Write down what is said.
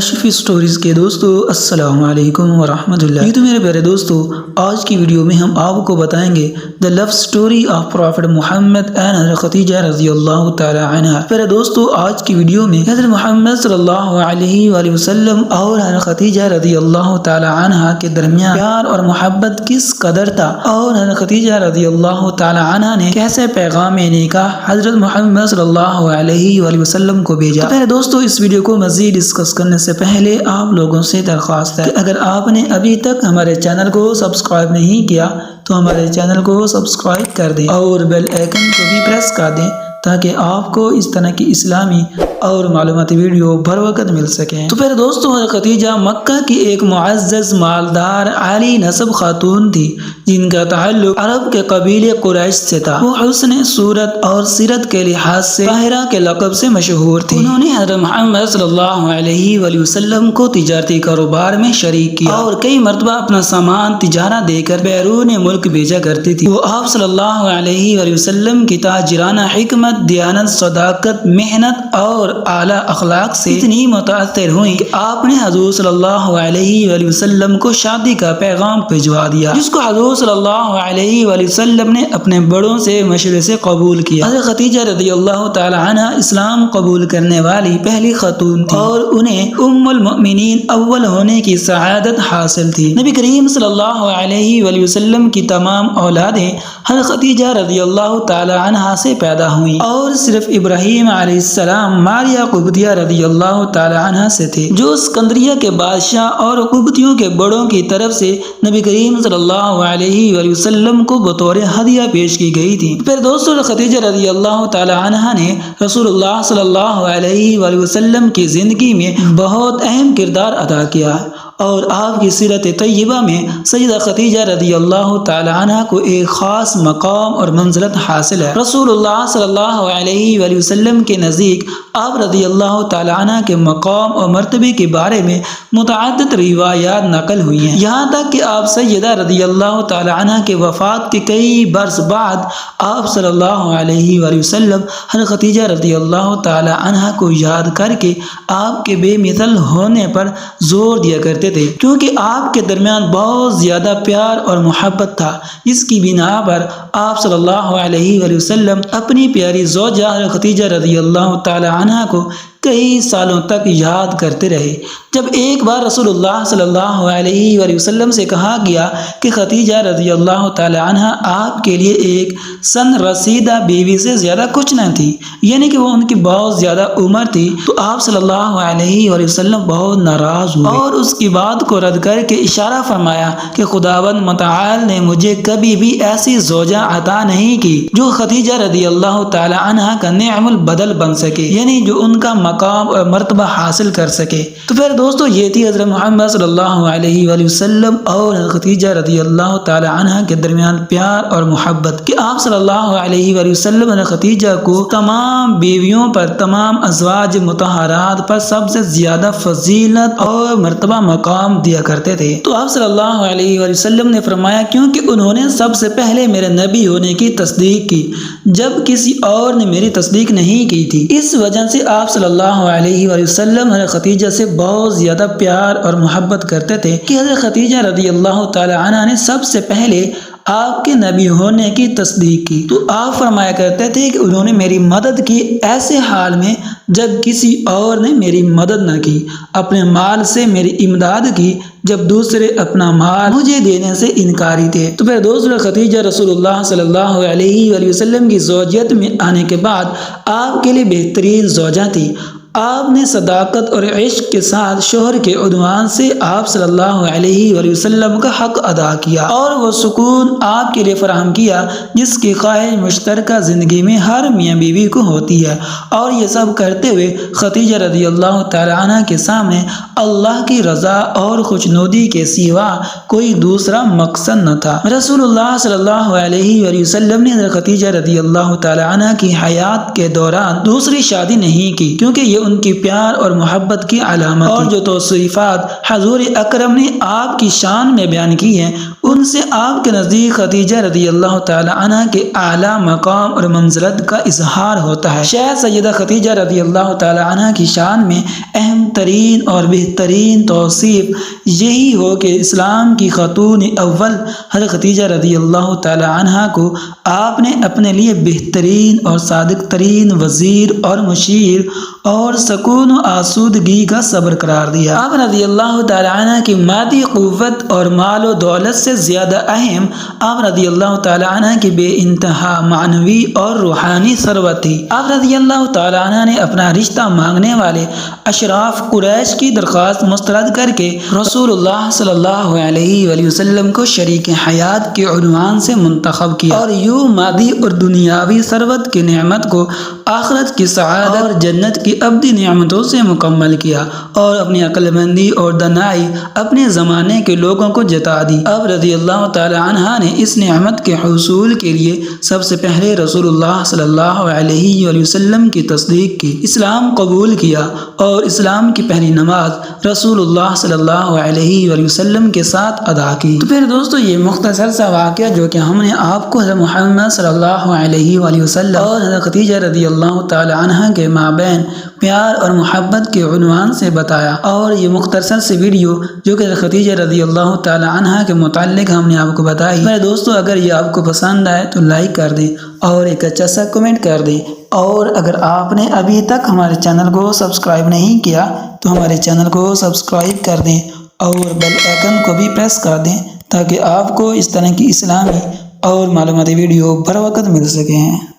اشفی stories کے دوستو السلام علیکم ورحمۃ اللہ۔ یہ تو میرے پیارے دوستو، آج کی ویڈیو میں ہم آپ کو بتائیں گے the love story of prophet Muhammad and Hazrat Khadija رضی اللہ تعالی عنہ۔ پیارے دوستو، آج کی ویڈیو میں حضرت محمد صلی اللہ علیہ وآلہ وسلم اور حضرت خدیجہ رضی اللہ تعالی عنہ کے درمیان پیار اور محبت کس قدر تھا، اور حضرت خدیجہ رضی اللہ تعالی عنہ نے کیسے پیغام نکاح حضرت محمد صلی اللہ علیہ وآلہ وسلم کو بھیجا۔ پیارے دوستو، اس ویڈیو کو مزید ڈسکس کرنے سے پہلے آپ لوگوں سے درخواست ہے کہ اگر آپ نے ابھی تک ہمارے چینل کو سبسکرائب نہیں کیا تو ہمارے چینل کو سبسکرائب کر دیں اور بیل آئیکن کو بھی پریس کر دیں تاکہ آپ کو اس طرح کی اسلامی اور معلوماتی ویڈیو بر وقت مل سکیں۔ تو پھر دوستو، حضرت خدیجہ مکہ کی ایک معزز مالدار عالی نسب خاتون تھی جن کا تعلق عرب کے قبیلے قریش سے تھا۔ وہ حسن صورت اور سیرت کے لحاظ سے طاہرہ کے لقب سے مشہور تھی۔ انہوں نے حضرت محمد صلی اللہ علیہ وآلہ وسلم کو تجارتی کاروبار میں شریک کیا اور کئی مرتبہ اپنا سامان تجارہ دے کر بیرون ملک بھیجا کرتی تھی۔ وہ آپ صلی اللہ علیہ وآلہ وسلم کی تاجرانہ حکمت، دیانت، صداقت، محنت اور اعلیٰ اخلاق سے اتنی متاثر ہوئی کہ آپ نے حضور صلی اللہ علیہ وآلہ وسلم کو شادی کا پیغام بھجوا دیا، جس کو حضور صلی اللہ علیہ وآلہ وسلم نے اپنے بڑوں سے مشورے سے قبول کیا۔ حضرت خدیجہ رضی اللہ تعالی عنہ اسلام قبول کرنے والی پہلی خاتون تھی اور انہیں ام المؤمنین اول ہونے کی سعادت حاصل تھی۔ نبی کریم صلی اللہ علیہ وآلہ وسلم کی تمام اولادیں حضرت خدیجہ رضی اللہ تعالی عنہ سے پیدا ہوئیں اور صرف ابراہیم علیہ السلام ماریہ قبطیہ رضی اللہ تعالی عنہ سے تھے، جو اسکندریہ کے بادشاہ اور قبطیوں کے بڑوں کی طرف سے نبی کریم صلی اللہ علیہ وآلہ وسلم کو بطور ہدیہ پیش کی گئی تھی۔ پھر دوستو، خدیجہ رضی اللہ تعالی عنہ نے رسول اللہ صلی اللہ علیہ وآلہ وسلم کی زندگی میں بہت اہم کردار ادا کیا اور آپ کی سیرت طیبہ میں سیدہ خدیجہ رضی اللہ تعالی عنہ کو ایک خاص مقام اور منزلت حاصل ہے۔ رسول اللہ صلی اللہ علیہ وآلہ وسلم کے نزدیک آپ رضی اللہ تعالی عنہ کے مقام اور مرتبے کے بارے میں متعدد روایات نقل ہوئی ہیں، یہاں تک کہ آپ سیدہ رضی اللہ تعالی عنہ کے وفات کے کئی برس بعد آپ صلی اللہ علیہ وآلہ وسلم حضرت خدیجہ رضی اللہ تعالی عنہ کو یاد کر کے آپ کے بے مثل ہونے پر زور دیا کرتے تھے، کیونکہ آپ کے درمیان بہت زیادہ پیار اور محبت تھا، جس کی بنا پر آپ صلی اللہ علیہ وآلہ وسلم اپنی پیاری زوجہ حضرت خدیجہ رضی اللہ تعالی عنہ کو کئی سالوں تک یاد کرتے رہے۔ جب ایک بار رسول اللہ صلی اللہ علیہ وآلہ وسلم سے کہا گیا کہ خدیجہ رضی اللہ تعالی عنہ آپ کے لیے ایک سن رسیدہ بیوی سے زیادہ کچھ نہ تھی، یعنی کہ وہ ان کی بہت زیادہ عمر تھی، تو آپ صلی اللہ علیہ وآلہ وسلم بہت ناراض ہوئے اور اس کی بات کو رد کر کے اشارہ فرمایا کہ خداوند متعال نے مجھے کبھی بھی ایسی زوجہ عطا نہیں کی جو خدیجہ رضی اللہ تعالی عنہ کا نعم البدل بن سکے، یعنی جو ان کا مقام اور مرتبہ حاصل کر سکے۔ تو پھر دوستو، یہ تھی حضرت محمد صلی اللہ علیہ وآلہ وسلم اور خدیجہ رضی اللہ تعالی عنہ کے درمیان پیار اور محبت کہ آپ صلی اللہ علیہ وآلہ وسلم اور خدیجہ کو تمام بیویوں پر، تمام ازواج مطہرات پر سب سے زیادہ فضیلت اور مرتبہ مقام دیا کرتے تھے۔ تو آپ صلی اللہ علیہ وآلہ وسلم نے فرمایا، کیونکہ انہوں نے سب سے پہلے میرے نبی ہونے کی تصدیق کی جب کسی اور نے میری تصدیق نہیں کی تھی، اس وجہ سے آپ صلی اللہ علیہ وآلہ وسلم حضرت خدیجہ سے بہت زیادہ پیار اور محبت کرتے تھے کہ حضرت خدیجہ رضی اللہ تعالی عنہ نے سب سے پہلے آپ کے نبی ہونے کی تصدیق کی۔ تو آپ فرمایا کرتے تھے کہ انہوں نے میری مدد کی ایسے حال میں جب کسی اور نے میری مدد نہ کی، اپنے مال سے میری امداد کی جب دوسرے اپنا مال مجھے دینے سے انکاری تھے۔ تو پھر دوسرا، خدیجہ رسول اللہ صلی اللہ علیہ وآلہ وسلم کی زوجیت میں آنے کے بعد آپ کے لیے بہترین زوجہ تھی۔ آپ نے صداقت اور عشق کے ساتھ شوہر کے عنوان سے آپ صلی اللہ علیہ وآلہ وسلم کا حق ادا کیا اور وہ سکون آپ کے لیے فراہم کیا جس کی خواہش مشترکہ زندگی میں ہر میاں بیوی کو ہوتی ہے، اور یہ سب کرتے ہوئے خدیجہ رضی اللہ تعالی عنہ کے سامنے اللہ کی رضا اور خوشنودی کے سوا کوئی دوسرا مقصد نہ تھا۔ رسول اللہ صلی اللہ علیہ وآلہ وسلم نے خدیجہ رضی اللہ تعالی عنہ کی حیات کے دوران دوسری شادی نہیں کی، کیونکہ یہ ان کی پیار اور محبت کی علامت اور جو توصیفات حضور اکرم نے آپ کی شان میں بیان کی ہیں ان سے آپ کے نزدیک خدیجہ رضی اللہ تعالی عنہ کے اعلیٰ مقام اور منزلت کا اظہار ہوتا ہے۔ شاید سیدہ خدیجہ رضی اللہ تعالی عنہ کی شان میں اہم ترین اور بہترین توصیف یہی ہو کہ اسلام کی خاتون اول حضرت خدیجہ رضی اللہ تعالی عنہ کو آپ نے اپنے لیے بہترین اور صادق ترین وزیر اور مشیر اور سکون و آسودگی کا صبر قرار دیا۔ آپ رضی اللہ تعالی عنہ کی مادی قوت اور مال و دولت سے زیادہ اہم آپ رضی اللہ تعالی عنہ کی بے انتہا معنوی اور روحانی ثروت تھی۔ آپ رضی اللہ تعالی عنہ نے اپنا رشتہ مانگنے والے اشراف قریش کی درخواست مسترد کر کے رسول اللہ صلی اللہ علیہ وآلہ وسلم کو شریک حیات کے عنوان سے منتخب کیا اور یوں مادی اور دنیاوی ثروت کی نعمت کو آخرت کی سعادت اور جنت کی ابدی نعمتوں سے مکمل کیا اور اپنی عقل مندی اور دانائی اپنے زمانے کے لوگوں کو جتا دی۔ اب رضی اللہ تعالی عنہ نے اس نعمت کے حصول کے لیے سب سے پہلے رسول اللہ صلی اللہ علیہ وآلہ وسلم کی تصدیق کی، اسلام قبول کیا اور اسلام کی پہلی نماز رسول اللہ صلی اللہ علیہ وآلہ وسلم کے ساتھ ادا کی۔ تو پھر دوستو یہ مختصر سا واقعہ جو کہ ہم نے آپ کو حضرت محمد صلی اللہ علیہ وآلہ وسلم اور حضرت خدیجہ رضی اللہ تعالی عنہ کے مابین پیار اور محبت کے عنوان سے بتایا، اور یہ مختصر سی ویڈیو جو کہ خدیجہ رضی اللہ تعالی عنہ کے متعلق ہم نے آپ کو بتائی۔ میرے دوستو اگر یہ آپ کو پسند آئے تو لائک کر دیں اور ایک اچھا سا کمنٹ کر دیں، اور اگر آپ نے ابھی تک ہمارے چینل کو سبسکرائب نہیں کیا تو ہمارے چینل کو سبسکرائب کر دیں اور بیل آئیکن کو بھی پریس کر دیں تاکہ آپ کو اس طرح کی اسلامی اور معلوماتی ویڈیو بر وقت مل سکیں۔